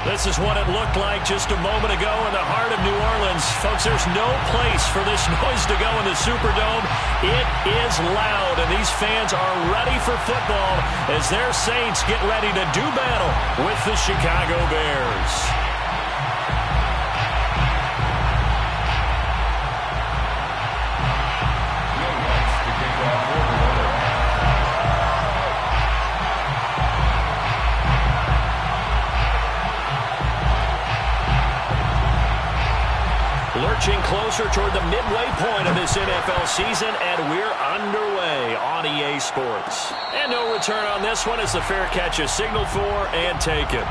This is what it looked like just a moment ago in the heart of New Orleans. Folks, there's no place for this noise to go in the Superdome. It is loud, and these fans are ready for football as their Saints get ready to do battle with the Chicago Bears. Lurching closer toward the midway point of this NFL season, and we're underway on EA Sports. And no return on this one as the fair catch is signaled for and taken.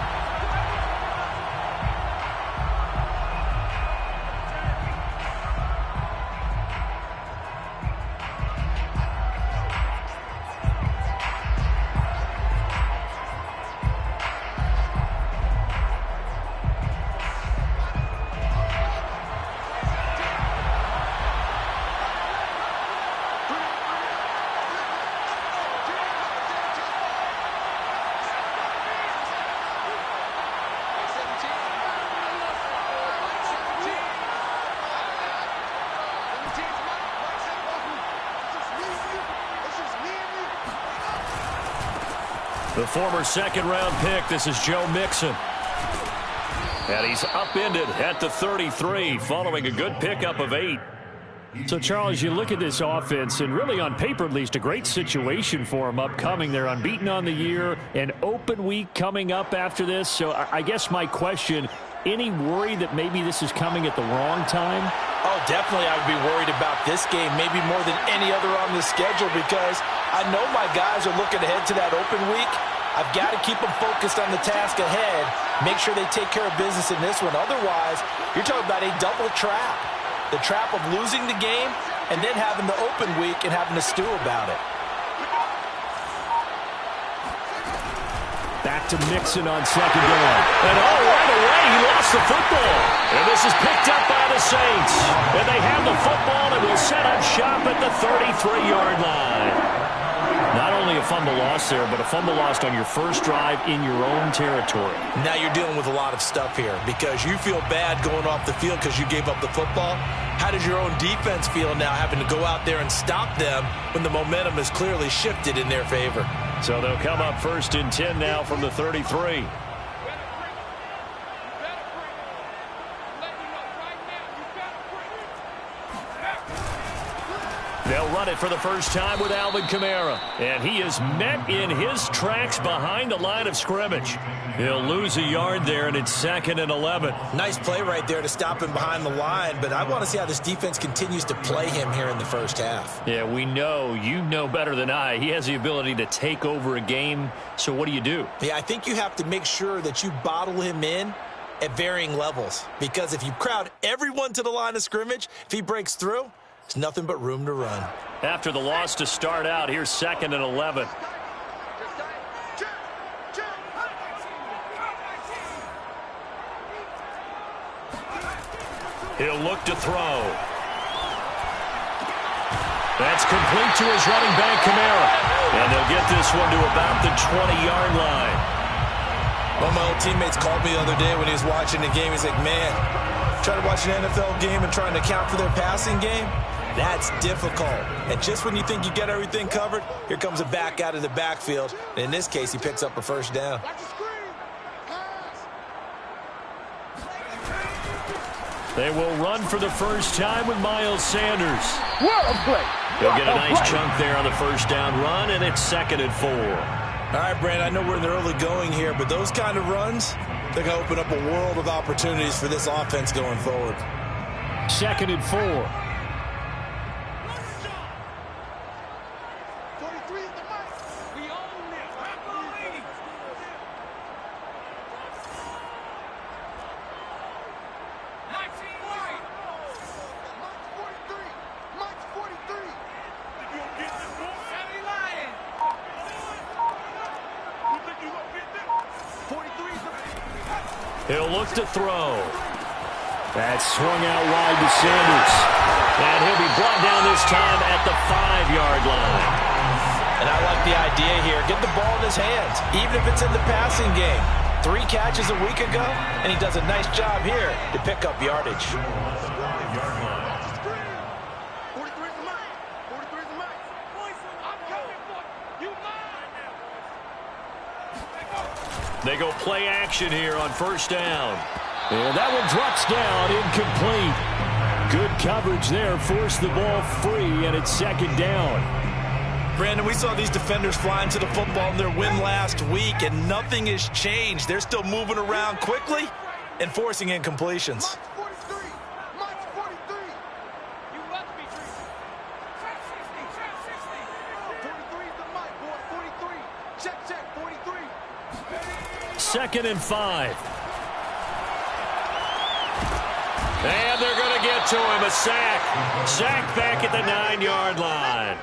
The former second-round pick, this is Joe Mixon. And he's upended at the 33 following a good pickup of 8. So, Charles, you look at this offense, and really on paper at least, a great situation for them upcoming. They're unbeaten on the year, an open week coming up after this. So I guess my question, any worry that maybe this is coming at the wrong time? Oh, definitely I would be worried about this game, maybe more than any other on the schedule, because I know my guys are looking ahead to that open week. I've got to keep them focused on the task ahead, make sure they take care of business in this one. Otherwise, you're talking about a double trap. The trap of losing the game and then having the open week and having to stew about it. Back to Mixon on second down. And right away, he lost the football. And this is picked up by the Saints. And they have the football and will set up shop at the 33-yard line. Not only a fumble loss there, but a fumble lost on your first drive in your own territory. Now you're dealing with a lot of stuff here because you feel bad going off the field because you gave up the football. How does your own defense feel now having to go out there and stop them when the momentum is clearly shifted in their favor? So they'll come up 1st and 10 now from the 33. They'll run it for the first time with Alvin Kamara. And he is met in his tracks behind the line of scrimmage. He'll lose a yard there, and it's 2nd and 11. Nice play right there to stop him behind the line, but I want to see how this defense continues to play him here in the first half. Yeah, we know, you know better than I, he has the ability to take over a game. So what do you do? Yeah, I think you have to make sure that you bottle him in at varying levels, because if you crowd everyone to the line of scrimmage, if he breaks through, there's nothing but room to run. After the loss to start out, here's 2nd and 11. He'll look to throw. That's complete to his running back, Kamara. And they'll get this one to about the 20-yard line. One of my old teammates called me the other day when he was watching the game. He's like, man, trying to watch an NFL game and trying to account for their passing game, that's difficult. And just when you think you get everything covered, here comes a back out of the backfield. And in this case, he picks up a first down. They will run for the first time with Miles Sanders. What a play! He'll get a nice chunk there on the first down run, and it's 2nd and 4. All right, Brand, I know we're in the early going here, but those kind of runs, they're going to open up a world of opportunities for this offense going forward. 2nd and 4. He'll look to throw. That's swung out wide to Sanders. And he'll be brought down this time at the 5-yard line. And I like the idea here. Get the ball in his hands, even if it's in the passing game. 3 catches a week ago, and he does a nice job here to pick up yardage. They go play action here on first down. And that one drops down, incomplete. Good coverage there, forced the ball free, and it's second down. Brandon, we saw these defenders fly into the football in their win last week, and nothing has changed. They're still moving around quickly and forcing incompletions. Second and 5. And they're going to get to him. A sack. Sack back at the 9-yard line.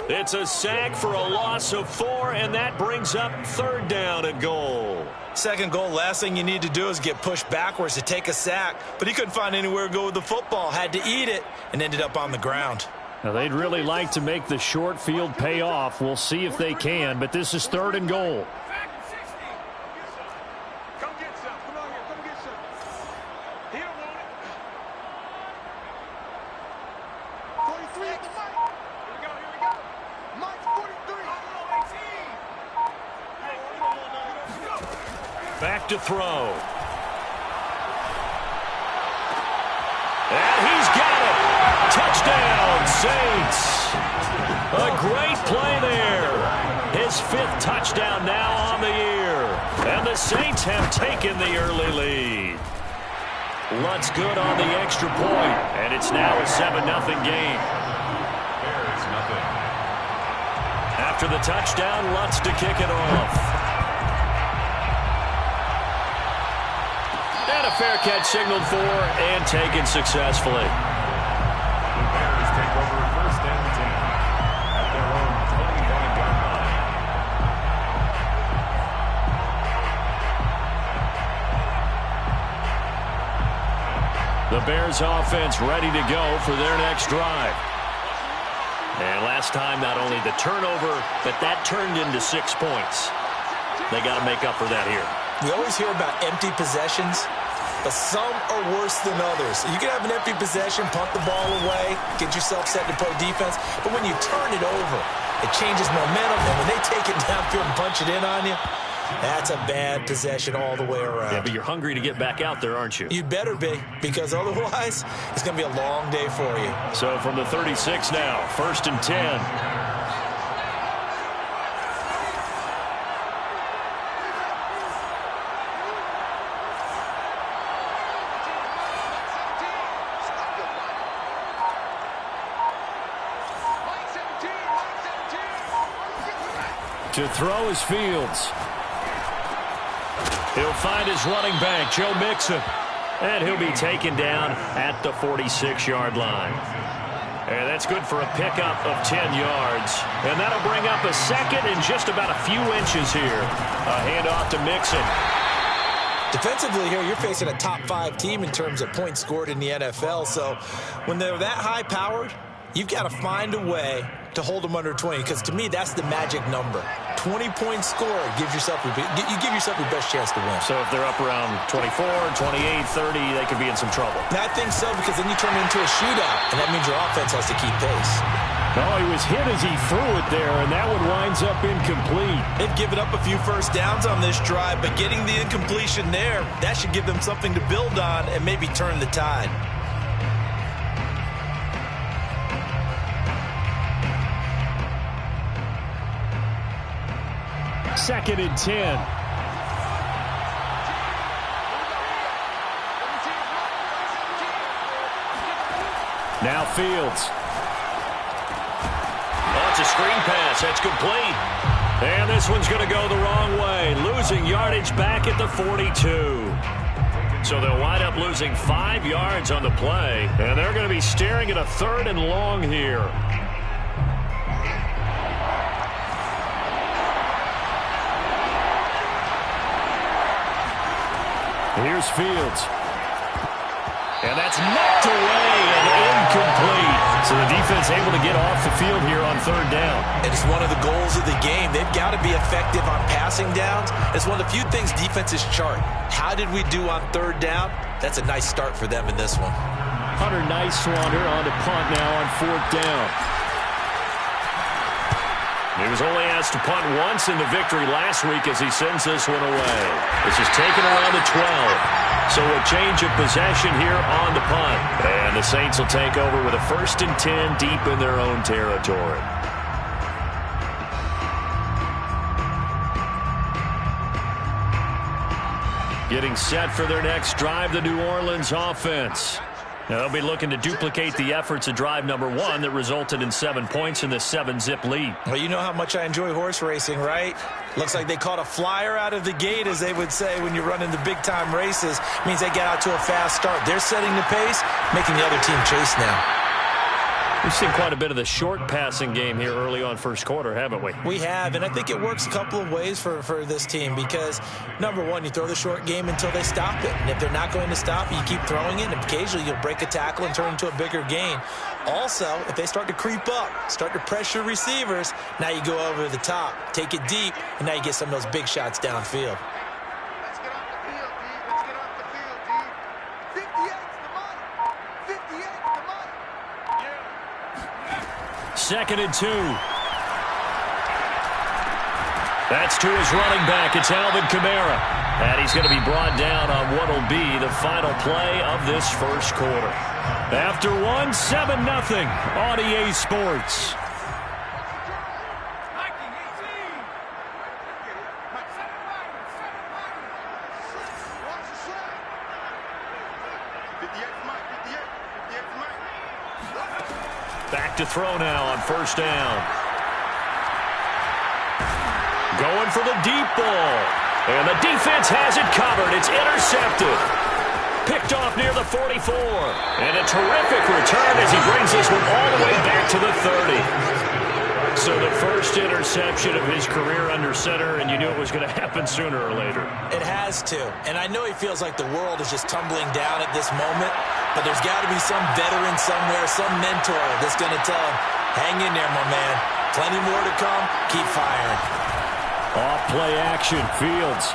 It's a sack for a loss of 4, and that brings up third down and goal. Second goal, last thing you need to do is get pushed backwards to take a sack. But he couldn't find anywhere to go with the football. Had to eat it and ended up on the ground. Now, they'd really like to make the short field pay off. We'll see if they can, but this is third and goal. Back to throw. And he's got it. Touchdown, Saints. A great play there. His 5th touchdown now on the year. And the Saints have taken the early lead. Lutz good on the extra point, and it's now a 7-0 game. After the touchdown, Lutz to kick it off. And a fair catch signaled for and taken successfully. The Bears take over first and 10 at their own 21-yard line. The Bears offense ready to go for their next drive. And last time, not only the turnover, but that turned into 6 points. They got to make up for that here. We always hear about empty possessions, but some are worse than others. You can have an empty possession, punt the ball away, get yourself set to play defense, but when you turn it over, it changes momentum, and when they take it downfield and punch it in on you, that's a bad possession all the way around. Yeah, but you're hungry to get back out there, aren't you? You'd better be, because otherwise, it's going to be a long day for you. So from the 36 now, first and 10. To throw is Fields. He'll find his running back, Joe Mixon. And he'll be taken down at the 46-yard line. And that's good for a pickup of 10 yards. And that'll bring up a second and just about a few inches here. A handoff to Mixon. Defensively here, you're facing a top 5 team in terms of points scored in the NFL. So when they're that high-powered, you've got to find a way to hold them under 20, because to me, that's the magic number. 20-point score gives yourself you give yourself your best chance to win. So if they're up around 24, 28, 30, they could be in some trouble. And I think so, because then you turn it into a shootout, and that means your offense has to keep pace. Oh, he was hit as he threw it there, and that one winds up incomplete. They've given up a few first downs on this drive, but getting the incompletion there, that should give them something to build on and maybe turn the tide. Second and 10. Now Fields. Oh, it's a screen pass. That's complete. And this one's going to go the wrong way. Losing yardage back at the 42. So they'll wind up losing 5 yards on the play. And they're going to be staring at a third and long here. Here's Fields. And that's knocked away and incomplete. So the defense able to get off the field here on third down. And it's one of the goals of the game. They've got to be effective on passing downs. It's one of the few things defenses chart. How did we do on third down? That's a nice start for them in this one. Hunter Nicewander on to punt now on fourth down. He was only asked to punt once in the victory last week as he sends this one away. This is taken around the 12. So a change of possession here on the punt. And the Saints will take over with a 1st and 10 deep in their own territory. Getting set for their next drive, the New Orleans offense. Now they'll be looking to duplicate the efforts of drive number 1 that resulted in 7 points in this 7-zip lead. Well, you know how much I enjoy horse racing, right? Looks like they caught a flyer out of the gate, as they would say when you're running the big-time races. Means they get out to a fast start. They're setting the pace, making the other team chase now. We've seen quite a bit of the short passing game here early on first quarter, haven't we? We have, and I think it works a couple of ways for this team because, number one, you throw the short game until they stop it. And if they're not going to stop it, you keep throwing it, and occasionally you'll break a tackle and turn into a bigger gain. Also, if they start to creep up, start to pressure receivers, now you go over the top, take it deep, and now you get some of those big shots downfield. Let's get off the field, D. Let's get off the field, D. 58's the money. 58's the money. Yeah. 2nd and 2. That's to his running back. It's Alvin Kamara. And he's going to be brought down on what will be the final play of this first quarter. After 1, 7-0 on EA Sports. Back to throw now on first down. Going for the deep ball. And the defense has it covered. It's intercepted. Picked off near the 44. And a terrific return as he brings this one all the way back to the 30. So the first interception of his career under center, and you knew it was going to happen sooner or later. It has to. And I know he feels like the world is just tumbling down at this moment, but there's got to be some veteran somewhere, some mentor that's going to tell him, hang in there, my man. Plenty more to come. Keep firing. Off play action, Fields.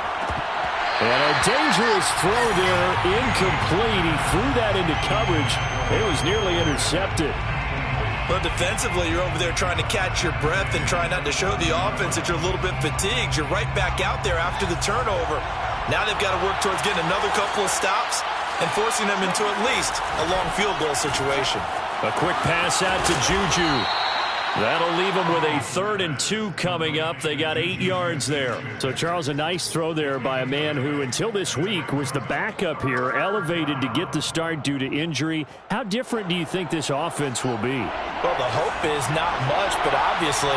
And a dangerous throw there, incomplete. He threw that into coverage. It was nearly intercepted. But defensively, you're over there trying to catch your breath and try not to show the offense that you're a little bit fatigued. You're right back out there after the turnover. Now they've got to work towards getting another couple of stops and forcing them into at least a long field goal situation. A quick pass out to Juju. That'll leave them with a 3rd and 2 coming up. They got 8 yards there. So, Charles, a nice throw there by a man who, until this week, was the backup here, elevated to get the start due to injury. How different do you think this offense will be? Well, the hope is not much, but obviously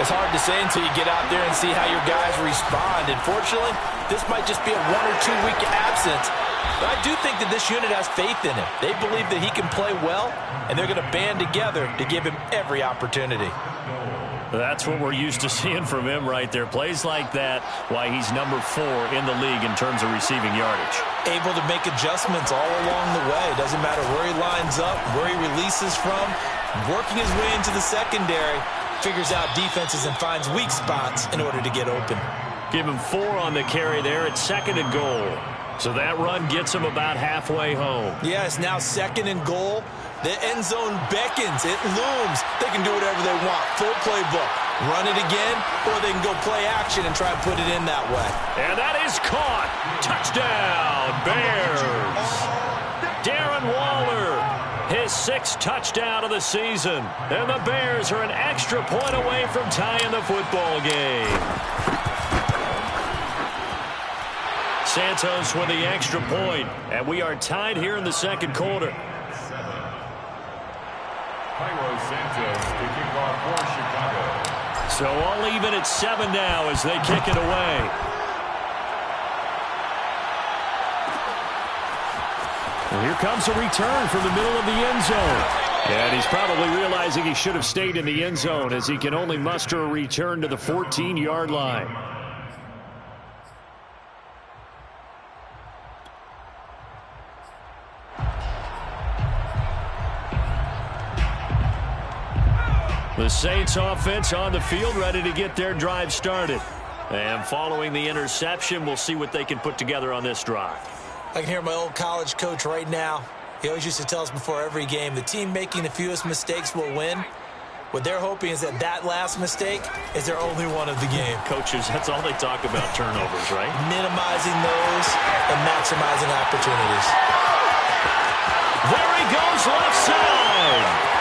it's hard to say until you get out there and see how your guys respond. Unfortunately, this might just be a 1 or 2 week absence. But I do think that this unit has faith in him. They believe that he can play well, and they're going to band together to give him every opportunity. That's what we're used to seeing from him right there. Plays like that, why he's number 4 in the league in terms of receiving yardage. Able to make adjustments all along the way. Doesn't matter where he lines up, where he releases from. Working his way into the secondary, figures out defenses and finds weak spots in order to get open. Give him 4 on the carry there at 2nd and goal. So that run gets him about halfway home. Yes, now 2nd and goal. The end zone beckons. It looms. They can do whatever they want. Full playbook. Run it again, or they can go play action and try and put it in that way. And that is caught. Touchdown, Bears. Darren Waller, his 6th touchdown of the season. And the Bears are an extra point away from tying the football game. Santos with the extra point, and we are tied here in the 2nd quarter. Cairo Santos to kick off for Chicago. So all even at 7 now as they kick it away. And here comes a return from the middle of the end zone. And he's probably realizing he should have stayed in the end zone as he can only muster a return to the 14-yard line. The Saints offense on the field, ready to get their drive started. And following the interception, we'll see what they can put together on this drive. I can hear my old college coach right now. He always used to tell us before every game, the team making the fewest mistakes will win. What they're hoping is that that last mistake is their only one of the game. Coaches, that's all they talk about, turnovers, right? Minimizing those and maximizing opportunities. There he goes left side.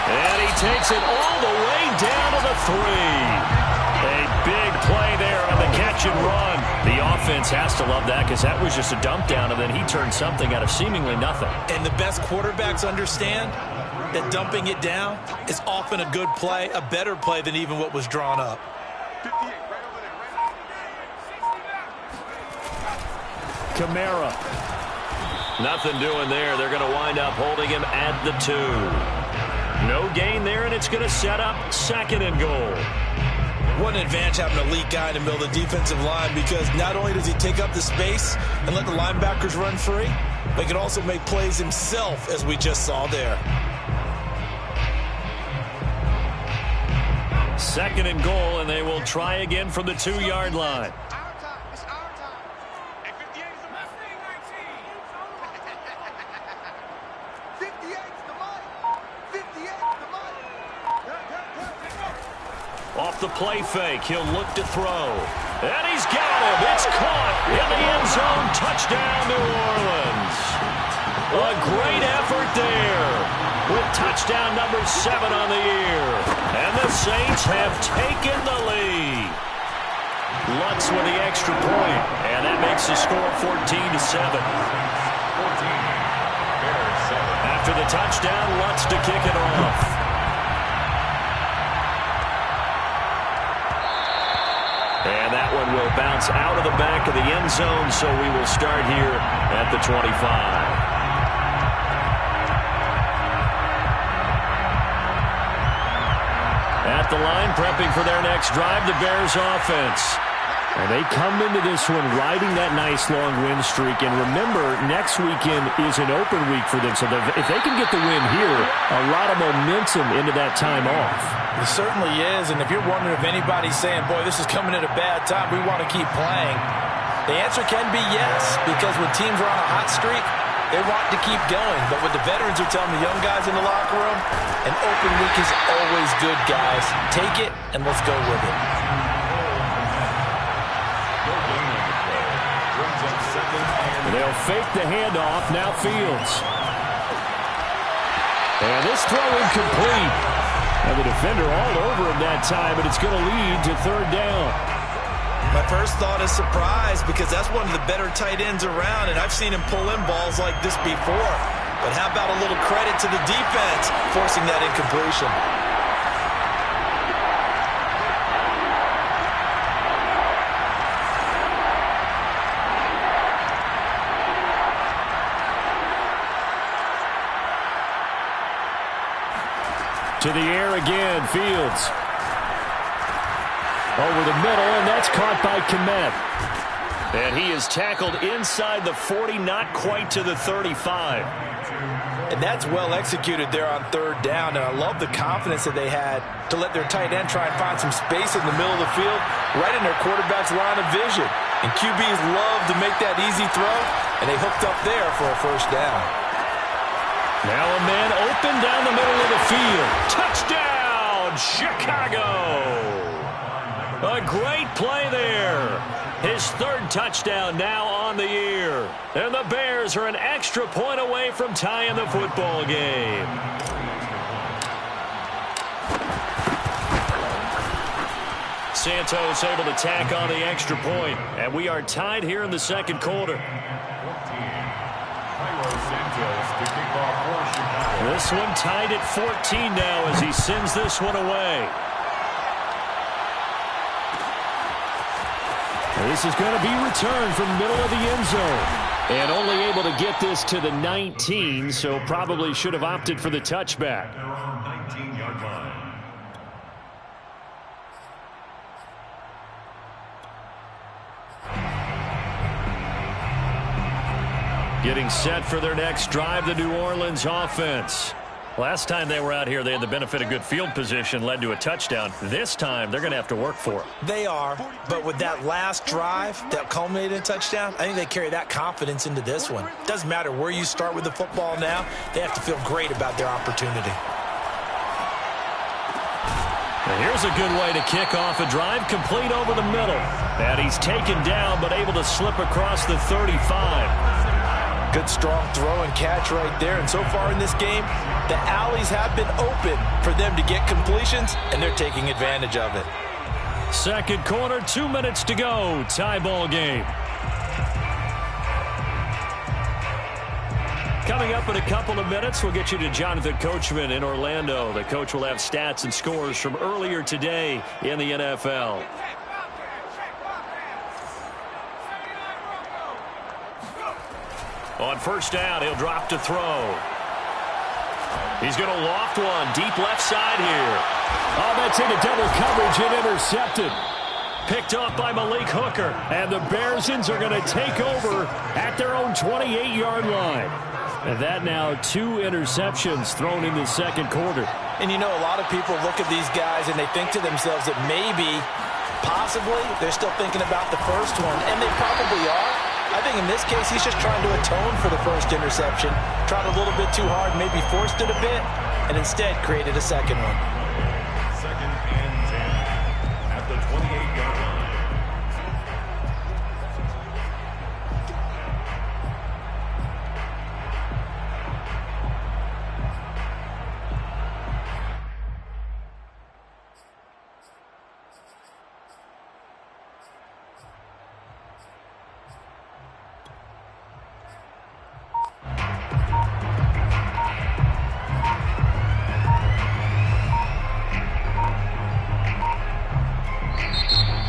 And he takes it all the way down to the 3. A big play there on the catch and run. The offense has to love that because that was just a dump down, and then he turned something out of seemingly nothing. And the best quarterbacks understand that dumping it down is often a good play, a better play than even what was drawn up. 58, right over there, Kamara. Nothing doing there. They're going to wind up holding him at the 2. No gain there, and it's going to set up 2nd and goal. What an advantage having an elite guy in the middle of the defensive line, because not only does he take up the space and let the linebackers run free, but he can also make plays himself, as we just saw there. 2nd and goal, and they will try again from the 2-yard line. our time. It's our time. And 58 is the best thing, 19. 58's the money. 58's the money. Off the play fake, he'll look to throw. And he's got him. It's caught in the end zone. Touchdown, New Orleans. A great effort there with touchdown number 7 on the year. And the Saints have taken the lead. Lutz with the extra point, and that makes the score 14-7. After the touchdown, Lutz to kick it off. And that one will bounce out of the back of the end zone, so we will start here at the 25. At the line, prepping for their next drive, the Bears offense. And they come into this one riding that nice long win streak. And remember, next weekend is an open week for them. So if they can get the win here, a lot of momentum into that time off. It certainly is, and if you're wondering if anybody's saying, boy, this is coming at a bad time, we want to keep playing, the answer can be yes, because when teams are on a hot streak, they want to keep going. But what the veterans are telling the young guys in the locker room, an open week is always good, guys. Take it, and let's go with it. They'll fake the handoff, now Fields. And this throw incomplete. And the defender all over him that time, but it's going to lead to 3rd down. My first thought is surprise, because that's one of the better tight ends around, and I've seen him pull in balls like this before. But how about a little credit to the defense forcing that incompletion? To the air again, Fields. Over the middle, and that's caught by Kmet. And he is tackled inside the 40, not quite to the 35. And that's well executed there on 3rd down, and I love the confidence that they had to let their tight end try and find some space in the middle of the field, right in their quarterback's line of vision. And QBs love to make that easy throw, and they hooked up there for a 1st down. Now a man open down the middle of the field. Touchdown, Chicago! A great play there. His 3rd touchdown now on the year. And the Bears are an extra point away from tying the football game. Santos able to tack on the extra point. And we are tied here in the 2nd quarter. This one tied at 14 now as he sends this one away. This is going to be returned from the middle of the end zone. And only able to get this to the 19, so probably should have opted for the touchback. 19-yard line. Getting set for their next drive, the New Orleans offense. Last time they were out here, they had the benefit of good field position, led to a touchdown. This time, they're going to have to work for it. They are, but with that last drive that culminated in a touchdown, I think they carry that confidence into this one. Doesn't matter where you start with the football now, they have to feel great about their opportunity. And here's a good way to kick off a drive, complete over the middle. And he's taken down, but able to slip across the 35. Good strong throw and catch right there. And so far in this game, the alleys have been open for them to get completions, and they're taking advantage of it. Second quarter, 2 minutes to go. Tie ball game. Coming up in a couple of minutes, we'll get you to Jonathan Coachman in Orlando. The coach will have stats and scores from earlier today in the NFL. On first down, he'll drop to throw. He's going to loft one deep left side here. Oh, that's into double coverage and intercepted. Picked off by Malik Hooker. And the Bearsons are going to take over at their own 28-yard line. And that now 2 interceptions thrown in the second quarter. And you know, a lot of people look at these guys and they think to themselves that maybe, possibly, they're still thinking about the first one. And they probably are. I think in this case, he's just trying to atone for the first interception. Tried a little bit too hard, maybe forced it a bit, and instead created a second one. Second and 10 at the 28-yard line.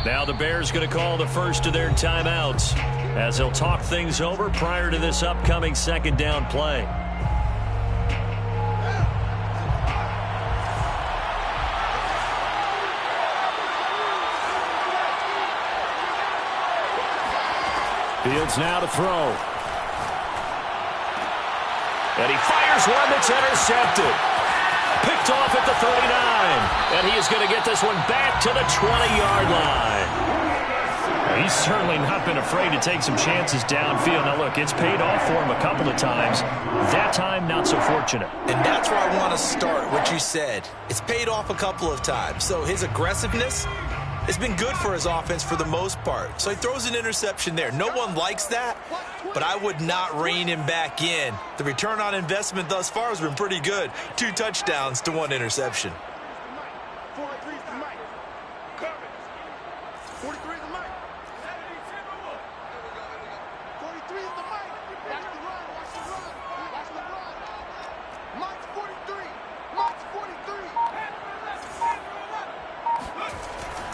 Now the Bears going to call the first of their timeouts as they'll talk things over prior to this upcoming second down play. Fields now to throw. And he fires one that's intercepted. Picked off at the 39. And he is going to get this one back to the 20-yard line. He's certainly not been afraid to take some chances downfield. Now, look, it's paid off for him a couple of times. That time, not so fortunate. And that's where I want to start, what you said. It's paid off a couple of times. So his aggressiveness has been good for his offense for the most part. So he throws an interception there. No one likes that, but I would not rein him back in. The return on investment thus far has been pretty good. 2 touchdowns to 1 interception. 43 is the mic. Cover. 43 is the mic. 43 is the mic. Watch the run. Watch the run. Watch the run. Mike's 43. Mike's 43.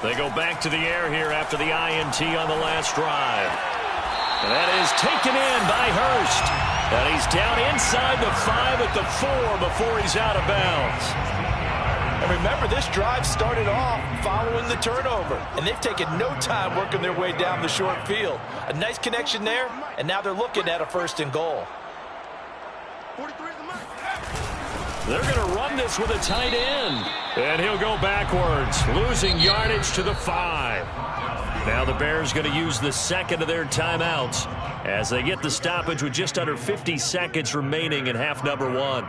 They go back to the air here after the INT on the last drive. And that is taken in by Hurst. And he's down inside the 5 at the 4 before he's out of bounds. And remember, this drive started off following the turnover. And they've taken no time working their way down the short field. A nice connection there, and now they're looking at a 1st and goal. 43 is the mic. They're going to run this with a tight end. And he'll go backwards, losing yardage to the 5. Now the Bears going to use the second of their timeouts as they get the stoppage with just under 50 seconds remaining in half number 1.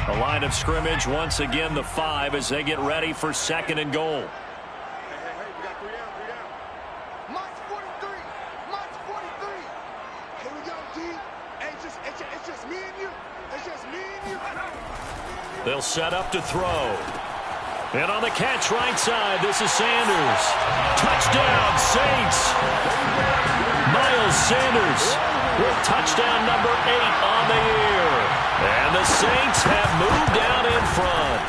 A line of scrimmage, once again the 5 as they get ready for 2nd and goal. Hey, we got 3 down, 3 down. Mike's 43. Mike's 43. Here we go, D. Hey, it's just me and you. It's just me and you. They'll set up to throw. And on the catch right side, this is Sanders. Touchdown, Saints. Miles Sanders with touchdown number 8 on the year. And the Saints have moved down in front.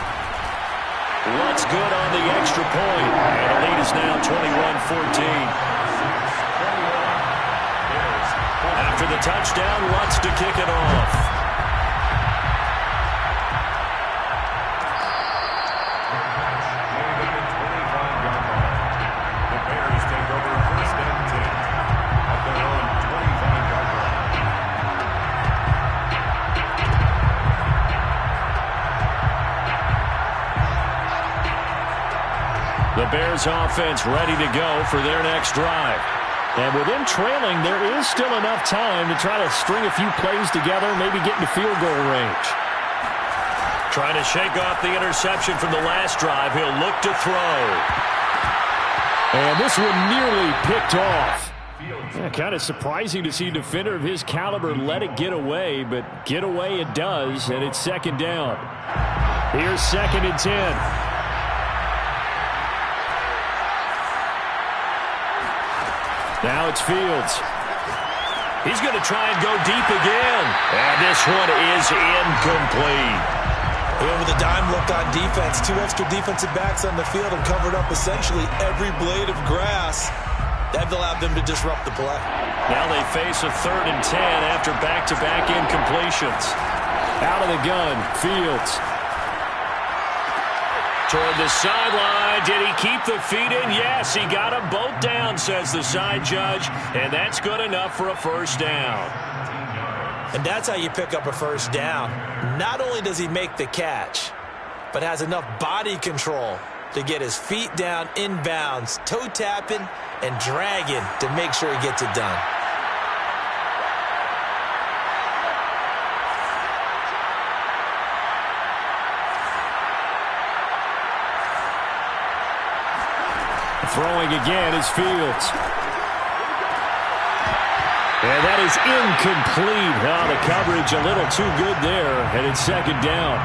What's good on the extra point? And the lead is now 21-14. After the touchdown, Lutz to kick it off. The Bears offense ready to go for their next drive. And with them trailing, there is still enough time to try to string a few plays together, maybe get into field goal range. Trying to shake off the interception from the last drive. He'll look to throw. And this one nearly picked off. Yeah, kind of surprising to see a defender of his caliber let it get away, but get away it does, and it's second down. Here's 2nd and 10. Now it's Fields. He's going to try and go deep again. And this one is incomplete. Over the dime look on defense. 2 extra defensive backs on the field and covered up essentially every blade of grass. That allowed them to disrupt the play. Now they face a 3rd and 10 after back-to-back incompletions. Out of the gun, Fields. Toward the sideline. Did he keep the feet in? Yes, he got them both down, says the side judge. And that's good enough for a first down. And that's how you pick up a first down. Not only does he make the catch, but has enough body control to get his feet down inbounds, toe tapping and dragging to make sure he gets it done. Throwing again is Fields. And that is incomplete. Oh, the coverage a little too good there, and it's second down.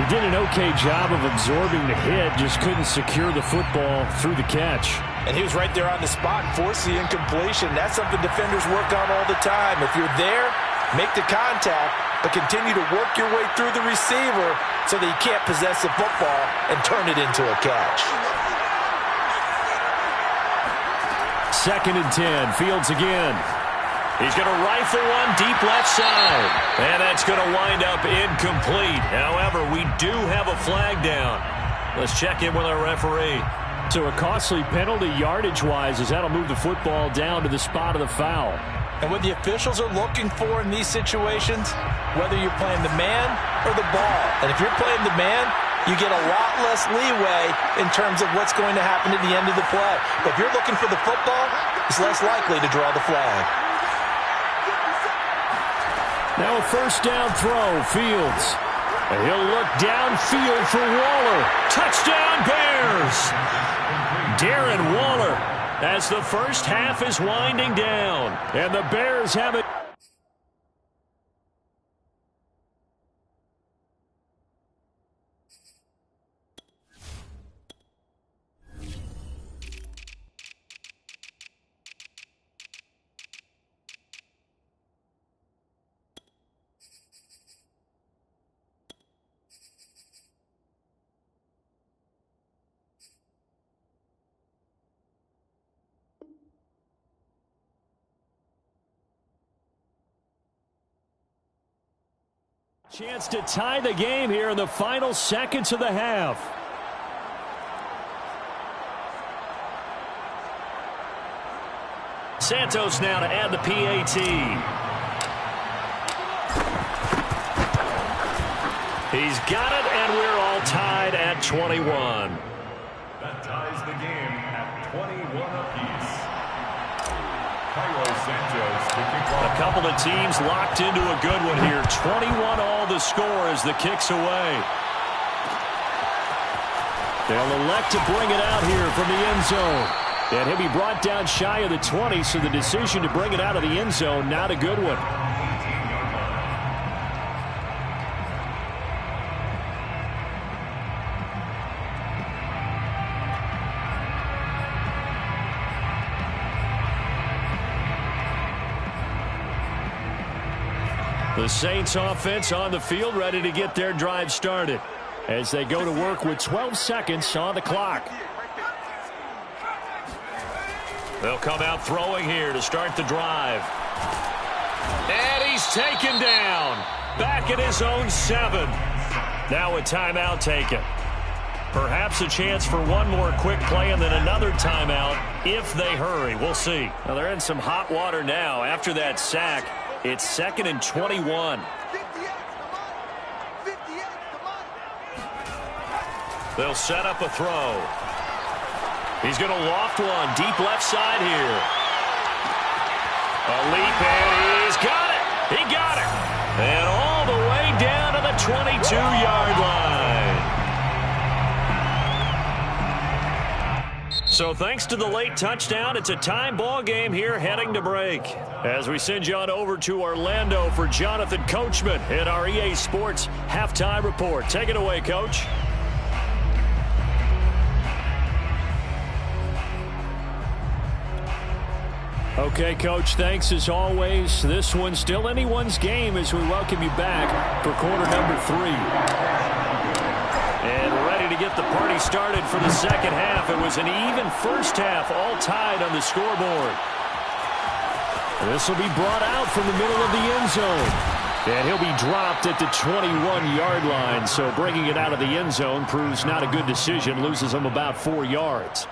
He did an okay job of absorbing the hit, just couldn't secure the football through the catch. And he was right there on the spot, forced the incompletion. That's something defenders work on all the time. If you're there, make the contact, but continue to work your way through the receiver so that you can't possess the football and turn it into a catch. 2nd and 10. Fields again. He's going to rifle one deep left side. And that's going to wind up incomplete. However, we do have a flag down. Let's check in with our referee. So a costly penalty yardage-wise as that'll move the football down to the spot of the foul. And what the officials are looking for in these situations, whether you're playing the man or the ball. And if you're playing the man, you get a lot less leeway in terms of what's going to happen at the end of the play. But if you're looking for the football, it's less likely to draw the flag. Now a first down throw, Fields. And he'll look downfield for Waller. Touchdown Bears! Darren Waller as the first half is winding down. And the Bears have it. Chance to tie the game here in the final seconds of the half. Santos now to add the PAT. He's got it, and we're all tied at 21. That ties the game at 21 apiece. Cairo Santos to kick off. A couple of teams locked into a good one here. 21 all the score as the kick's away. They'll elect to bring it out here from the end zone. And he'll be brought down shy of the 20, so the decision to bring it out of the end zone, not a good one. The Saints offense on the field, ready to get their drive started as they go to work with 12 seconds on the clock. They'll come out throwing here to start the drive. And he's taken down. Back at his own 7. Now a timeout taken. Perhaps a chance for one more quick play and then another timeout if they hurry. We'll see. Well, they're in some hot water now after that sack. It's 2nd and 21. They'll set up a throw. He's going to loft one deep left side here. A leap, and he's got it. He got it. And all the way down to the 22-yard line. So thanks to the late touchdown, it's a time ball game here heading to break. As we send you on over to Orlando for Jonathan Coachman in our EA Sports Halftime Report. Take it away, Coach. Okay, Coach, thanks as always. This one's still anyone's game as we welcome you back for quarter number 3. And ready to get the party started for the second half. It was an even first half, all tied on the scoreboard. This will be brought out from the middle of the end zone. And he'll be dropped at the 21-yard line. So bringing it out of the end zone proves not a good decision. Loses him about 4 yards.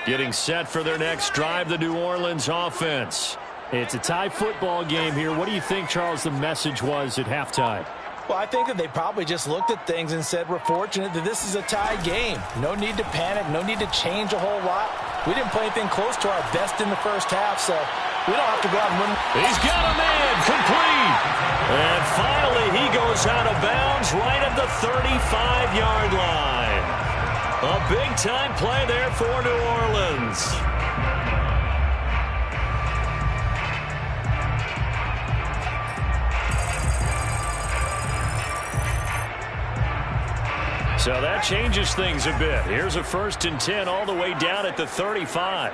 Getting set for their next drive, the New Orleans offense. It's a tie football game here. What do you think, Charles, the message was at halftime? Well, I think that they probably just looked at things and said, we're fortunate that this is a tie game. No need to panic, no need to change a whole lot. We didn't play anything close to our best in the first half, so we don't have to go out and win. He's got a man, complete. And finally, he goes out of bounds right at the 35-yard line. A big-time play there for New Orleans. So that changes things a bit. Here's a 1st and 10 all the way down at the 35.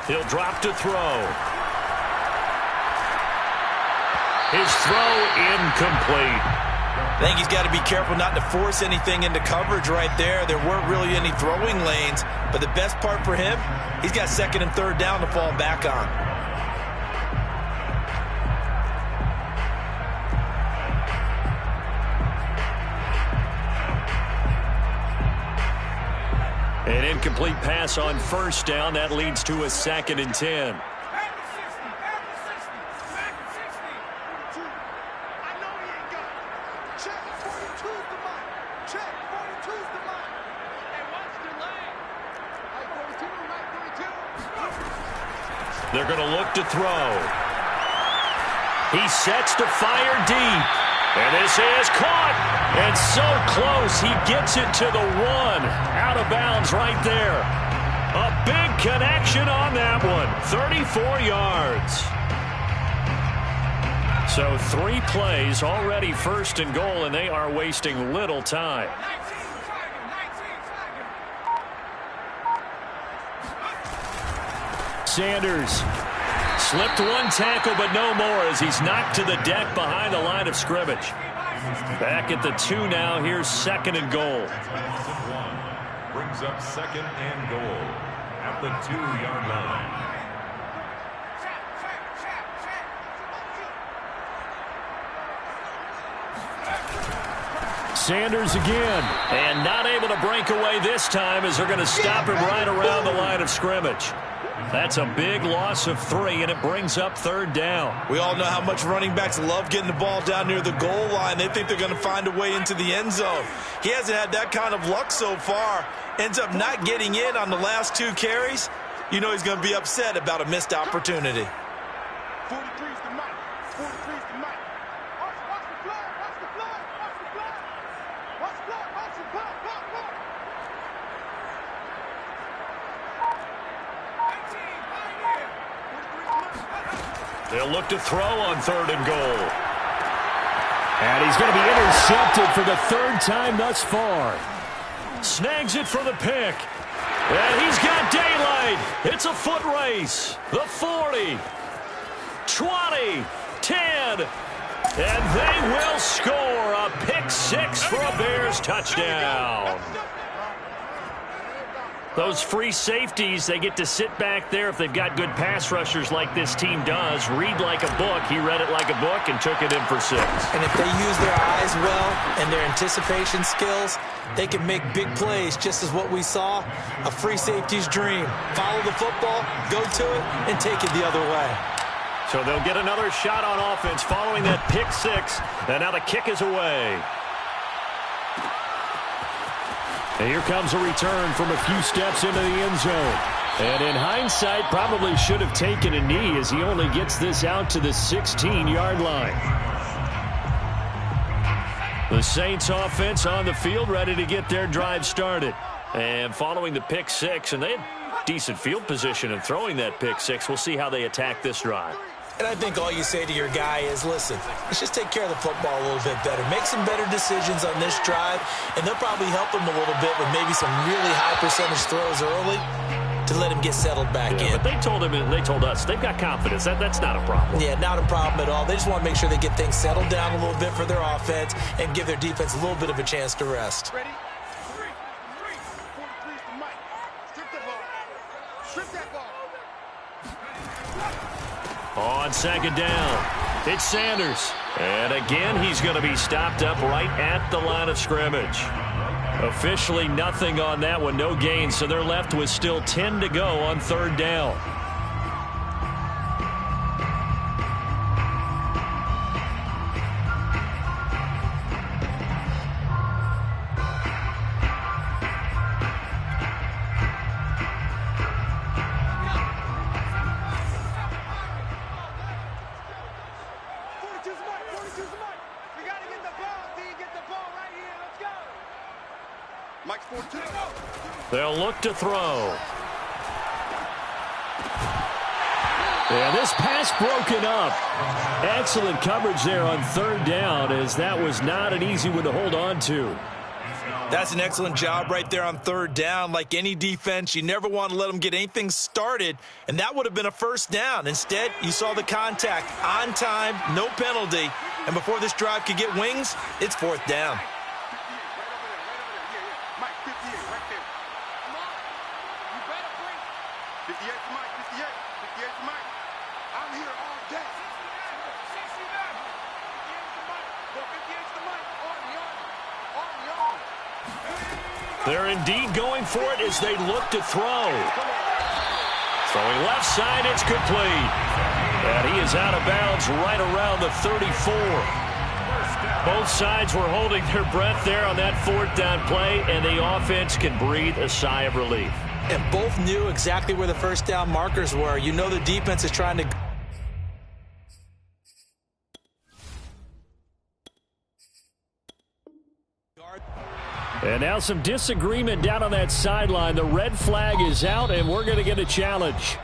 He'll drop to throw. His throw incomplete. I think he's got to be careful not to force anything into coverage right there. There weren't really any throwing lanes, but the best part for him, he's got 2nd and 3rd down to fall back on. An incomplete pass on 1st down. That leads to a 2nd and 10. They're going to look to throw. He sets to fire deep. And this is caught. And so close, he gets it to the 1. Out of bounds right there. A big connection on that one. 34 yards. So 3 plays, already 1st and goal, and they are wasting little time. Sanders slipped 1 tackle, but no more as he's knocked to the deck behind the line of scrimmage. Back at the 2 now. Here's 2nd and goal. Brings up 2nd and goal at the 2-yard line. Sanders again. And not able to break away this time as they're going to stop him right around the line of scrimmage. That's a big loss of 3, and it brings up 3rd down. We all know how much running backs love getting the ball down near the goal line. They think they're going to find a way into the end zone. He hasn't had that kind of luck so far. Ends up not getting in on the last 2 carries. You know he's going to be upset about a missed opportunity. 43 is the mic. 43 is the mic. Watch the flag. Watch the flag. Watch the flag. Watch the flag. Watch the flag. They'll look to throw on 3rd and goal. And he's going to be intercepted for the 3rd time thus far. Snags it for the pick. And he's got daylight. It's a foot race. The 40, 20, 10. And they will score a pick 6 for a Bears touchdown. Those free safeties, they get to sit back there if they've got good pass rushers like this team does. Read like a book. He read it like a book and took it in for 6. And if they use their eyes well and their anticipation skills, they can make big plays, just as what we saw, a free safety's dream. Follow the football, go to it, and take it the other way. So they'll get another shot on offense following that pick 6. And now the kick is away. And here comes a return from a few steps into the end zone. And in hindsight, probably should have taken a knee as he only gets this out to the 16-yard line. The Saints offense on the field ready to get their drive started. And following the pick 6, and they had decent field position in throwing that pick 6. We'll see how they attack this drive. And I think all you say to your guy is, listen, let's just take care of the football a little bit better. Make some better decisions on this drive, and they'll probably help him a little bit with maybe some really high percentage throws early to let him get settled back in. But they told him, and they told us, they've got confidence. That's not a problem. Yeah, not a problem at all. They just want to make sure they get things settled down a little bit for their offense and give their defense a little bit of a chance to rest. Ready? 3, 43's the mic. Strip the ball. Strip that ball. On second down, it's Sanders. And again, he's going to be stopped up right at the line of scrimmage. Officially nothing on that one, no gain, so they're left with still 10 to go on third down. They'll look to throw. And this pass broken up. Excellent coverage there on third down, as that was not an easy one to hold on to. That's an excellent job right there on third down. Like any defense, you never want to let them get anything started, and that would have been a first down. Instead, you saw the contact on time, no penalty, and before this drive could get wings, it's fourth down. 58's Mike. I'm here all day. 69. 58's the mic. On. They're indeed going for it as they look to throw. Throwing left side, it's complete. And he is out of bounds right around the 34. Both sides were holding their breath there on that fourth down play, and the offense can breathe a sigh of relief. And both knew exactly where the first down markers were. You know the defense is trying to... And now some disagreement down on that sideline. The red flag is out, and we're going to get a challenge.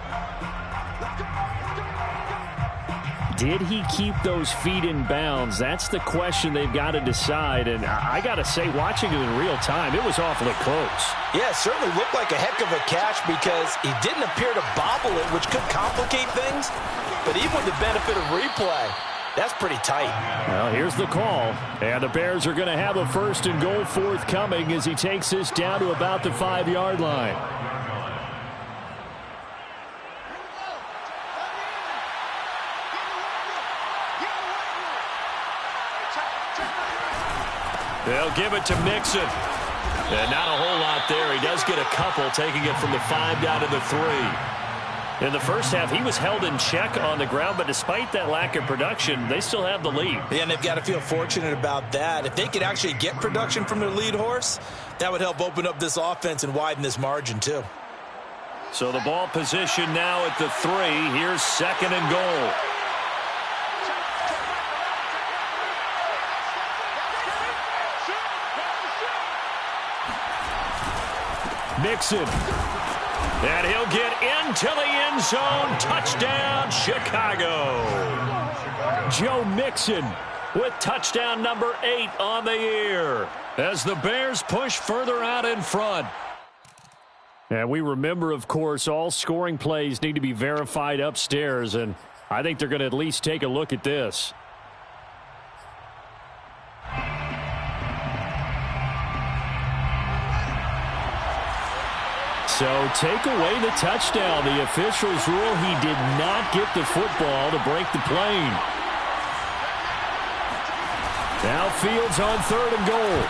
Did he keep those feet in bounds? That's the question they've got to decide. And I got to say, watching it in real time, it was awfully close. Yeah, it certainly looked like a heck of a catch because he didn't appear to bobble it, which could complicate things. But even with the benefit of replay, that's pretty tight. Well, here's the call. And the Bears are going to have a first and goal forthcoming as he takes this down to about the 5-yard line. They'll give it to Mixon. And not a whole lot there. He does get a couple, taking it from the 5 down to the 3. In the first half, he was held in check on the ground, but despite that lack of production, they still have the lead. Yeah, and they've got to feel fortunate about that. If they could actually get production from their lead horse, that would help open up this offense and widen this margin, too. So the ball position now at the 3. Here's second and goal. Mixon. And he'll get into the end zone. Touchdown, Chicago. Joe Mixon with touchdown number 8 on the year as the Bears push further out in front. And we remember, of course, all scoring plays need to be verified upstairs, and I think they're going to at least take a look at this. So take away the touchdown. The officials rule he did not get the football to break the plane. Now Fields on 3rd and goal.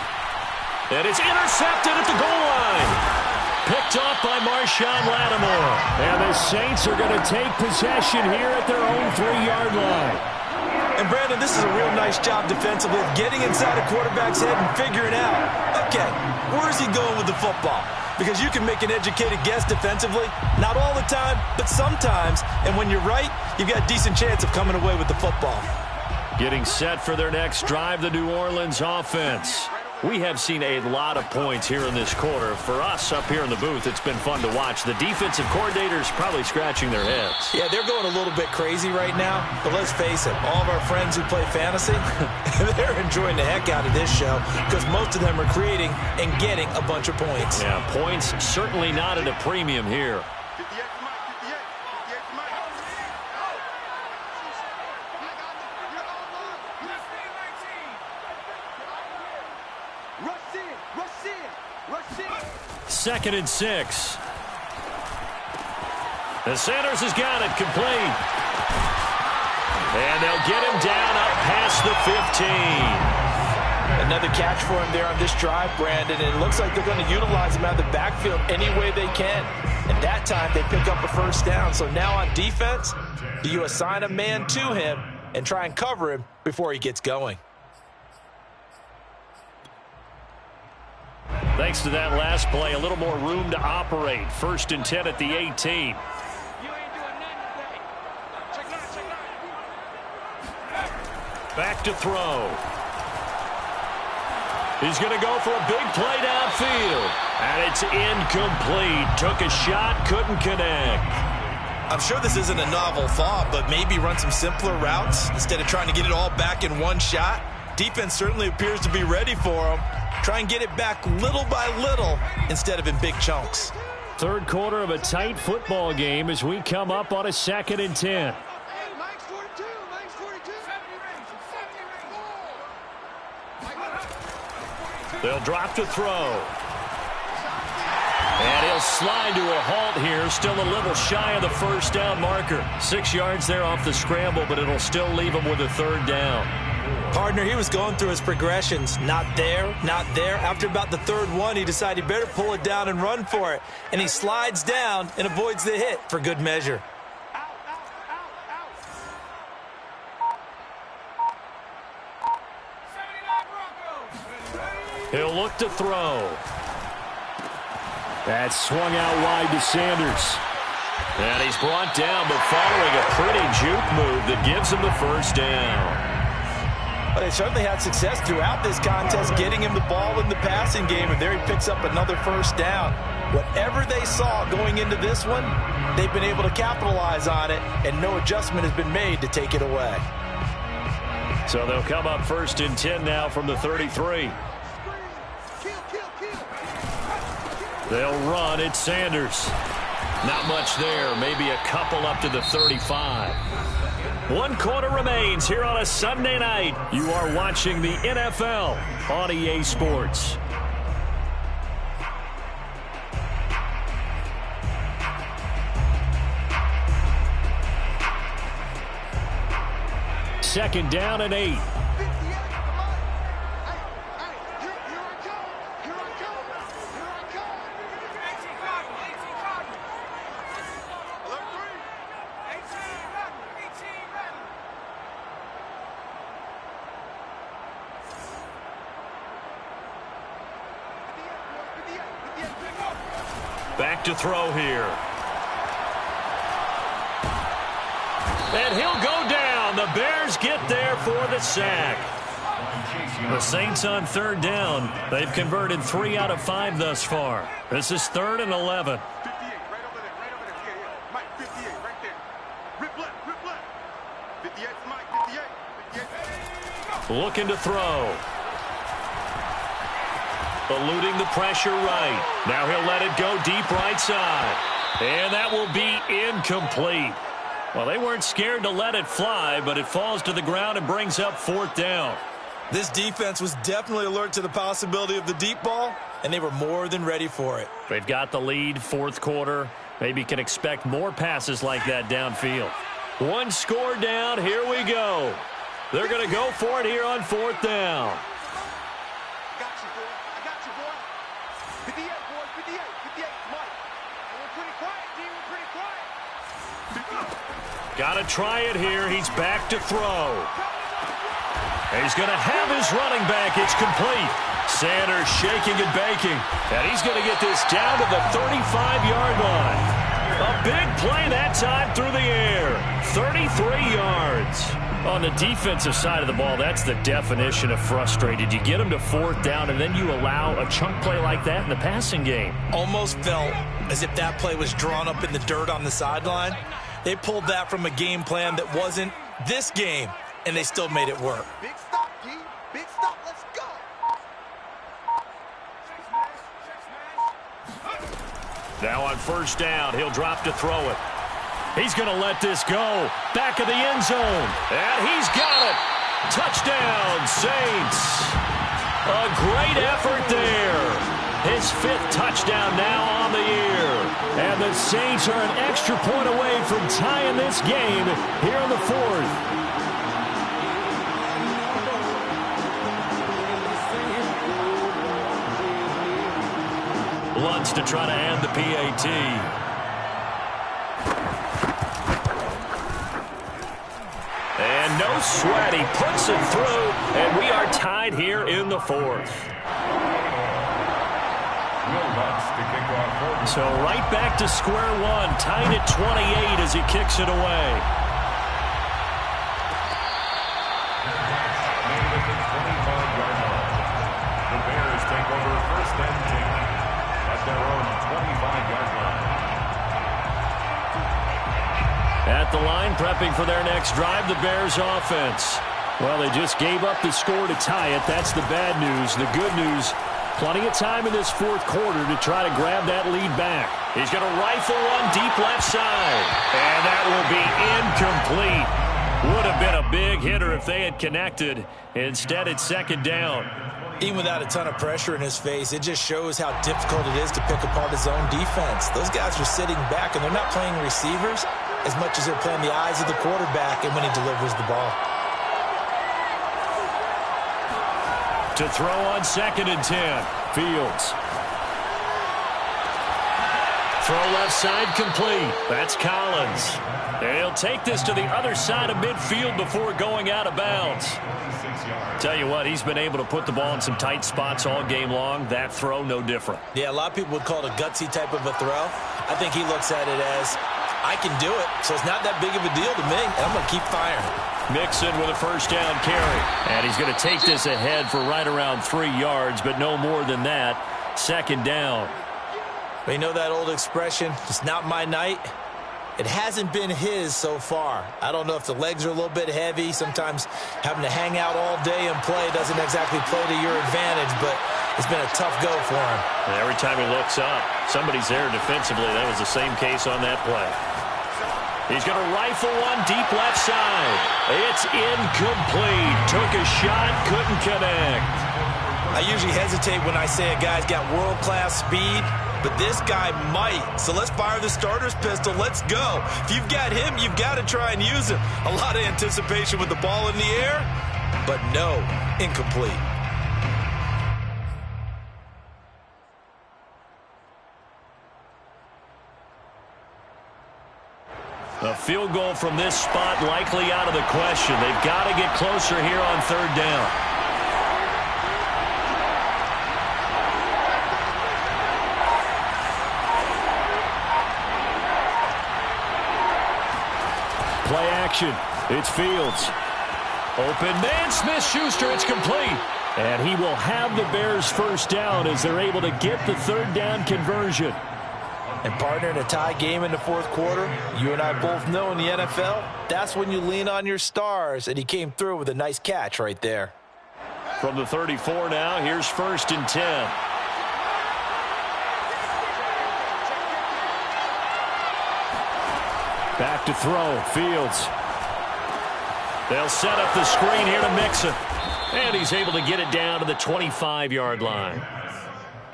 And it's intercepted at the goal line. Picked off by Marshawn Lattimore. And the Saints are going to take possession here at their own 3-yard line. And Brandon, this is a real nice job defensively of getting inside a quarterback's head and figuring out, okay, where is he going with the football? Because you can make an educated guess defensively, not all the time, but sometimes. And when you're right, you've got a decent chance of coming away with the football. Getting set for their next drive, the New Orleans offense. We have seen a lot of points here in this quarter. For us up here in the booth, it's been fun to watch. The defensive coordinators probably scratching their heads. Yeah, they're going a little bit crazy right now. But let's face it, all of our friends who play fantasy, they're enjoying the heck out of this show because most of them are creating and getting a bunch of points. Yeah, points certainly not at a premium here. Second and 6. The Sanders has got it complete. And they'll get him down up past the 15. Another catch for him there on this drive, Brandon, and it looks like they're going to utilize him out of the backfield any way they can. And that time they pick up a first down. So now on defense, do you assign a man to him and try and cover him before he gets going? Thanks to that last play, a little more room to operate. 1st and 10 at the 18. Back to throw. He's going to go for a big play downfield. And it's incomplete. Took a shot, couldn't connect. I'm sure this isn't a novel thought, but maybe run some simpler routes instead of trying to get it all back in one shot. Defense certainly appears to be ready for him. Try and get it back little by little instead of in big chunks. 3rd quarter of a tight football game as we come up on a 2nd and 10. They'll drop to throw. And he'll slide to a halt here. Still a little shy of the first down marker. 6 yards there off the scramble, but it'll still leave him with a 3rd down. Partner, he was going through his progressions. Not there, not there. After about the 3rd one, he decided he better pull it down and run for it. And he slides down and avoids the hit for good measure. He'll look to throw. That swung out wide to Sanders. And he's brought down, but following a pretty juke move that gives him the first down. But they certainly had success throughout this contest getting him the ball in the passing game, and there he picks up another first down. Whatever they saw going into this one, they've been able to capitalize on it, and no adjustment has been made to take it away. So they'll come up 1st and 10 now from the 33. They'll run at Sanders. Not much there, maybe a couple up to the 35. 1 quarter remains here on a Sunday night. You are watching the NFL on EA Sports. Second down and 8. Back to throw here. And he'll go down. The Bears get there for the sack. The Saints on 3rd down. They've converted 3 out of 5 thus far. This is 3rd and 11. 58, right over there, right over there. Yeah. Mike, 58, right there. Rip left, rip left. 58, Mike, 58. 58. Looking to throw. Eluding the pressure right. Now he'll let it go deep right side. And that will be incomplete. Well, they weren't scared to let it fly, but it falls to the ground and brings up 4th down. This defense was definitely alert to the possibility of the deep ball, and they were more than ready for it. They've got the lead, fourth quarter. Maybe can expect more passes like that downfield. One score down. Here we go. They're going to go for it here on fourth down. I got you, boy. I got you, boy. 58, boy. 58. 58. Mike. And we're pretty quiet, D. We're pretty quiet. Got to try it here. He's back to throw. He's going to have his running back. It's complete. Sanders shaking and baking. And he's going to get this down to the 35-yard line. A big play that time through the air. 33 yards. On the defensive side of the ball, that's the definition of frustrated. You get them to fourth down, and then you allow a chunk play like that in the passing game. Almost felt as if that play was drawn up in the dirt on the sideline. They pulled that from a game plan that wasn't this game, and they still made it work. Big stop, D. Big stop. Let's go. Now on first down, he'll drop to throw it. He's going to let this go. Back of the end zone. And he's got it. Touchdown, Saints. A great effort there. His fifth touchdown now on the year. And the Saints are an extra point away from tying this game here in the fourth. Lutz to try to end the PAT. And no sweat. He puts it through, and we are tied here in the fourth. So right back to square one, tied at 28 as he kicks it away. The Bears take over first and 10 at their own 25-yard line. At the line, prepping for their next drive, the Bears offense. Well, they just gave up the score to tie it. That's the bad news. The good news, plenty of time in this fourth quarter to try to grab that lead back. He's going to rifle one deep left side. And that will be incomplete. Would have been a big hitter if they had connected. Instead, it's second down. Even without a ton of pressure in his face, it just shows how difficult it is to pick apart his own defense. Those guys are sitting back, and they're not playing receivers as much as they're playing the eyes of the quarterback and when he delivers the ball. To throw on second and 10. Fields. Throw left side complete. That's Collins. And he'll take this to the other side of midfield before going out of bounds. Tell you what, he's been able to put the ball in some tight spots all game long. That throw, no different. Yeah, a lot of people would call it a gutsy type of a throw. I think he looks at it as, I can do it, so it's not that big of a deal to me, and I'm going to keep firing. Mixon with a first down carry. And he's going to take this ahead for right around 3 yards, but no more than that. Second down. But you know that old expression, it's not my night? It hasn't been his so far. I don't know if the legs are a little bit heavy. Sometimes having to hang out all day and play doesn't exactly play to your advantage, but it's been a tough go for him. And every time he looks up, somebody's there defensively. That was the same case on that play. He's going to rifle one deep left side. It's incomplete. Took a shot, couldn't connect. I usually hesitate when I say a guy's got world-class speed, but this guy might. So let's fire the starter's pistol. Let's go. If you've got him, you've got to try and use him. A lot of anticipation with the ball in the air, but no, incomplete. A field goal from this spot likely out of the question. They've got to get closer here on third down. Play action. It's Fields. Open man, Smith-Schuster. It's complete. And he will have the Bears first down as they're able to get the third down conversion. And partner, in a tie game in the fourth quarter, you and I both know in the NFL, that's when you lean on your stars. And he came through with a nice catch right there. From the 34 now, here's first and 10. Back to throw. Fields. They'll set up the screen here to Mixon. And he's able to get it down to the 25-yard line.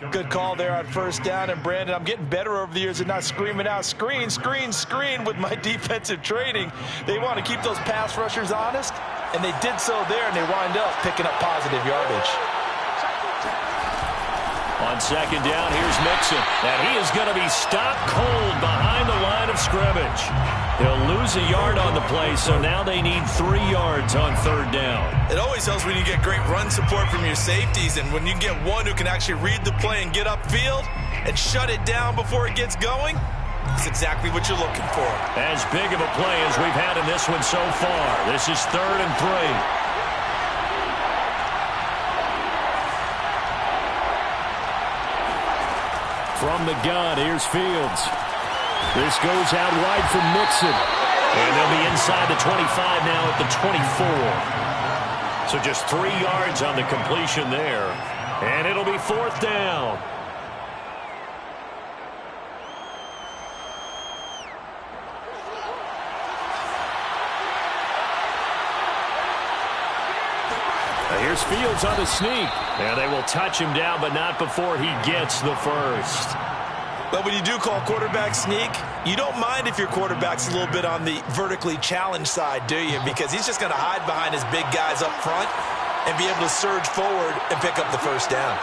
Good call there on first down. And, Brandon, I'm getting better over the years at not screaming out, screen, screen, screen with my defensive training. They want to keep those pass rushers honest, and they did so there, and they wind up picking up positive yardage. On second down, here's Mixon. And he is going to be stopped cold behind the line of scrimmage. He'll lose a yard on the play, so now they need 3 yards on third down. It always helps when you get great run support from your safeties, and when you get one who can actually read the play and get upfield and shut it down before it gets going, that's exactly what you're looking for. As big of a play as we've had in this one so far. This is 3rd and 3. From the gun, here's Fields. This goes out wide for Mixon. And they'll be inside the 25 now at the 24. So just 3 yards on the completion there. And it'll be 4th down. Here's Fields on the sneak. And they will touch him down, but not before he gets the first. But when you do call quarterback sneak, you don't mind if your quarterback's a little bit on the vertically challenged side, do you? Because he's just going to hide behind his big guys up front and be able to surge forward and pick up the first down.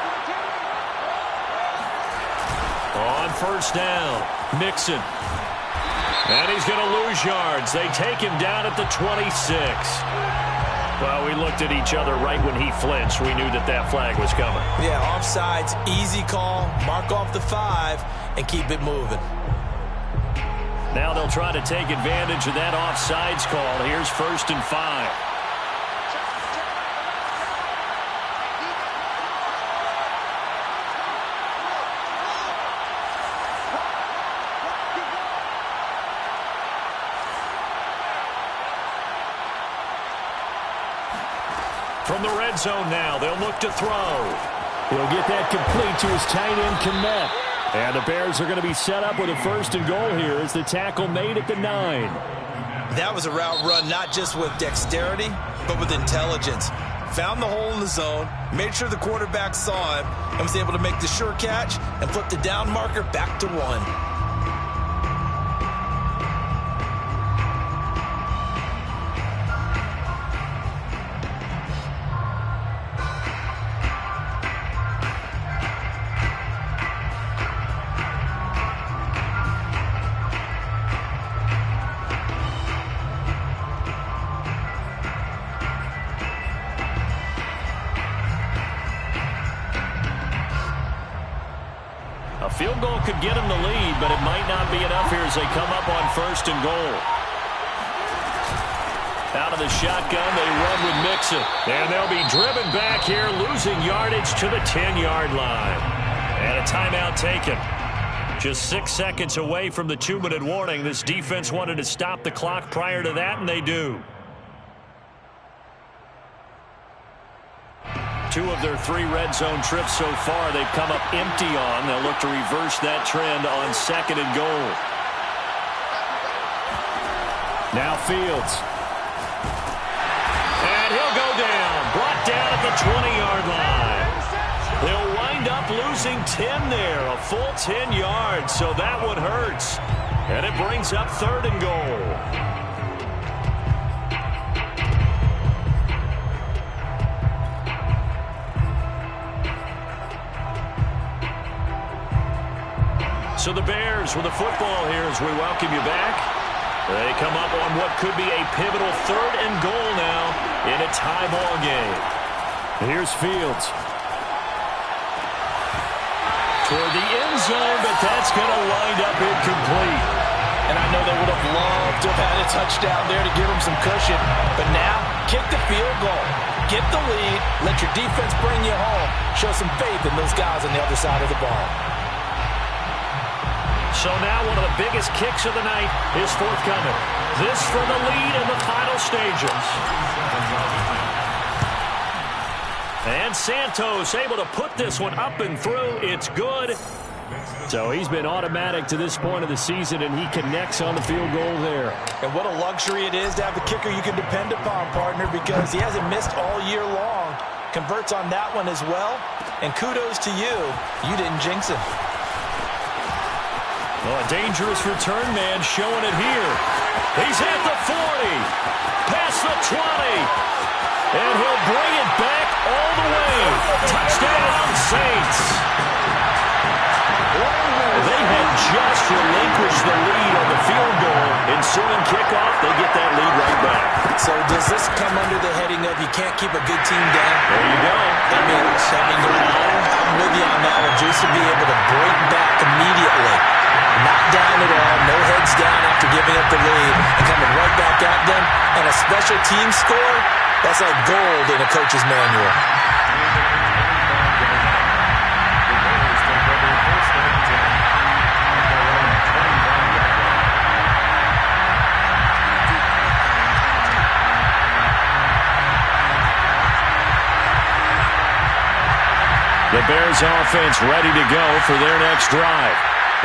On first down, Mixon. And he's going to lose yards. They take him down at the 26. Well, we looked at each other right when he flinched. We knew that that flag was coming. Yeah, offsides, easy call. Mark off the 5 and keep it moving. Now they'll try to take advantage of that offsides call. Here's 1st and 5. From the red zone now, they'll look to throw. He'll get that complete to his tight end, Kmet. And the Bears are going to be set up with a 1st and goal here as the tackle made at the 9. That was a route run not just with dexterity, but with intelligence. Found the hole in the zone, made sure the quarterback saw him, and was able to make the sure catch and flip the down marker back to 1. A field goal could get them the lead, but it might not be enough here as they come up on 1st and goal. Out of the shotgun, they run with Mixon. And they'll be driven back here, losing yardage to the 10-yard line. And a timeout taken. Just 6 seconds away from the 2-minute warning. This defense wanted to stop the clock prior to that, and they do. 2 of their 3 red zone trips so far, they've come up empty on. They'll look to reverse that trend on 2nd and goal. Now Fields. And he'll go down. Brought down at the 20-yard line. They'll wind up losing 10 there, a full 10 yards, so that one hurts. And it brings up 3rd and goal. So the Bears with the football here as we welcome you back. They come up on what could be a pivotal 3rd and goal now in a tie ball game. Here's Fields. Toward the end zone, but that's going to wind up incomplete. And I know they would have loved to have had a touchdown there to give them some cushion. But now, kick the field goal. Get the lead. Let your defense bring you home. Show some faith in those guys on the other side of the ball. So now one of the biggest kicks of the night is forthcoming. This for the lead in the final stages. And Santos able to put this one up and through. It's good. So he's been automatic to this point of the season, and he connects on the field goal there. And what a luxury it is to have a kicker you can depend upon, partner, because he hasn't missed all year long. Converts on that one as well. And kudos to you. You didn't jinx him. Well, a dangerous return man showing it here. He's at the 40, past the 20, and he'll bring it back all the way. Touchdown, Saints. They had just relinquished the lead on the field goal. Ensuing kickoff, they get that lead right back. So does this come under the heading of you can't keep a good team down? There you go. I mean, I'm with you on that one. Just to be able to break back immediately. Not down at all, no heads down after giving up the lead, and coming right back at them, and a special team score, that's like gold in a coach's manual. The Bears offense ready to go for their next drive.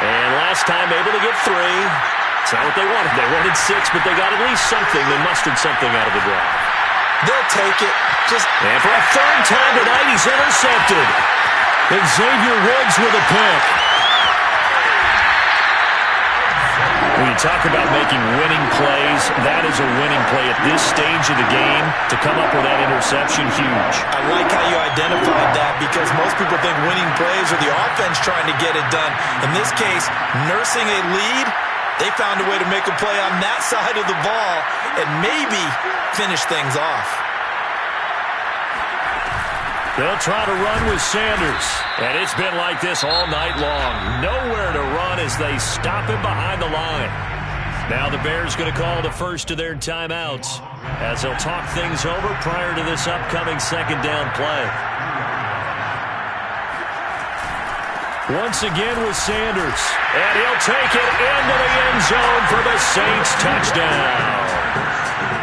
And last time able to get 3. It's not what they wanted. They wanted 6, but they got at least something. They mustered something out of the drive. They'll take it. And for a third time tonight, he's intercepted. Xavier Woods with a pick. When you talk about making winning plays, that is a winning play at this stage of the game. To come up with that interception, huge. I like how you identified that because most people think winning plays are the offense trying to get it done. In this case, nursing a lead, they found a way to make a play on that side of the ball and maybe finish things off. They'll try to run with Sanders. And it's been like this all night long. Nowhere to run as they stop him behind the line. Now the Bears going to call the first of their timeouts as they'll talk things over prior to this upcoming second down play. Once again with Sanders. And he'll take it into the end zone for the Saints touchdown.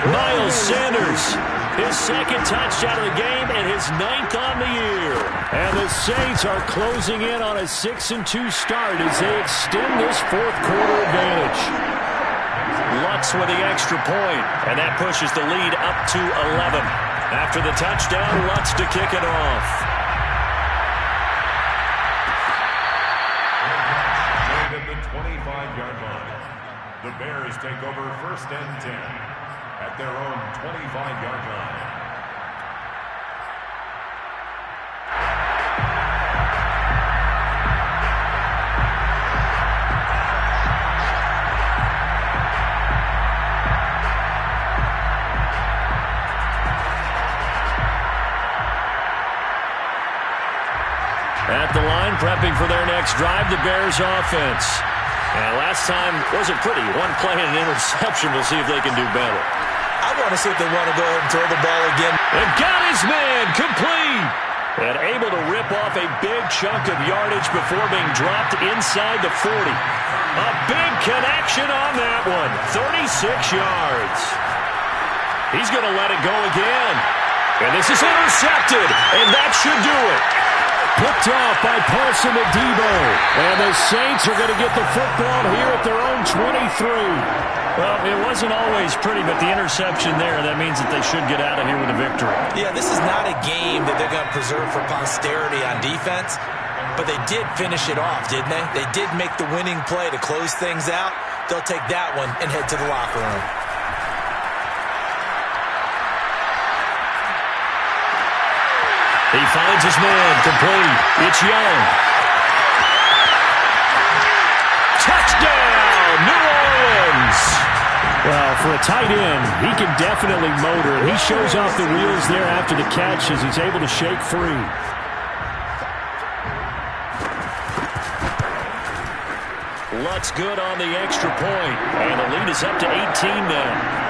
Miles Sanders, his second touchdown of the game and his 9th on the year. And the Saints are closing in on a 6-2 start as they extend this fourth quarter advantage. Lutz with the extra point, and that pushes the lead up to 11. After the touchdown, Lutz to kick it off. At the 25-yard line, the Bears take over 1st and 10 at their own 25-yard line. At the line, prepping for their next drive, the Bears offense. And last time wasn't pretty. One play and an interception. We'll see if they can do better. I want to see if they want to go ahead and throw the ball again. And got his man complete. And able to rip off a big chunk of yardage before being dropped inside the 40. A big connection on that one. 36 yards. He's going to let it go again. And this is intercepted. And that should do it. Picked off by Paulson Adebo. And the Saints are going to get the football here at their own 23. Well, it wasn't always pretty, but the interception there, that means that they should get out of here with a victory. Yeah, this is not a game that they're going to preserve for posterity on defense, but they did finish it off, didn't they? They did make the winning play to close things out. They'll take that one and head to the locker room. He finds his man complete. It's Young. Touchdown, New Orleans. Well, for a tight end, he can definitely motor it. He shows off the wheels there after the catch as he's able to shake free. Lutz good on the extra point, and the lead is up to 18 now.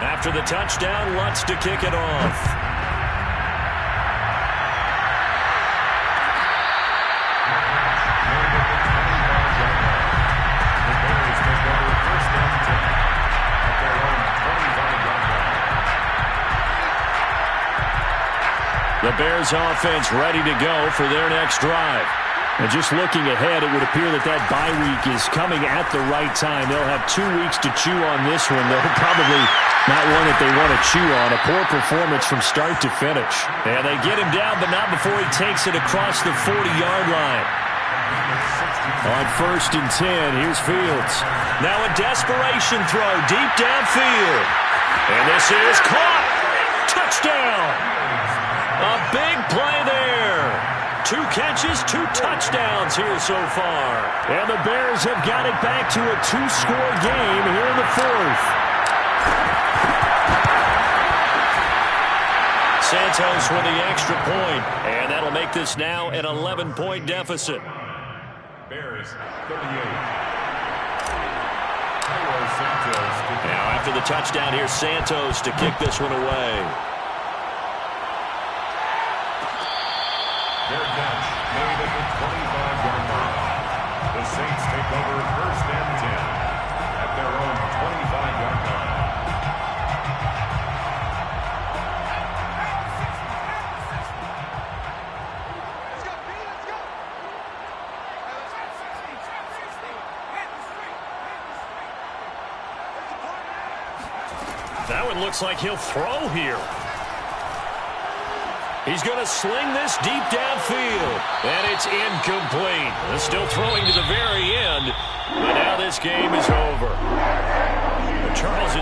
After the touchdown, Lutz to kick it off. The Bears offense ready to go for their next drive. And just looking ahead, it would appear that bye week is coming at the right time. They'll have 2 weeks to chew on this one, though probably not one that they want to chew on. A poor performance from start to finish. And they get him down, but not before he takes it across the 40-yard line. On 1st and 10, here's Fields. Now a desperation throw deep downfield. And this is caught. Touchdown. A big play there. 2 catches, 2 touchdowns here so far. And the Bears have got it back to a 2-score game here in the 4th. Santos with the extra point, and that'll make this now an 11-point deficit. Bears 38. Now after the touchdown, here's Santos to kick this one away. Their catch made at the 25-yard line. The Saints take over 1st and 10 at their own 25-yard line. That one looks like he'll throw here. He's going to sling this deep downfield. And it's incomplete. Still throwing to the very end. But now this game is over. Charles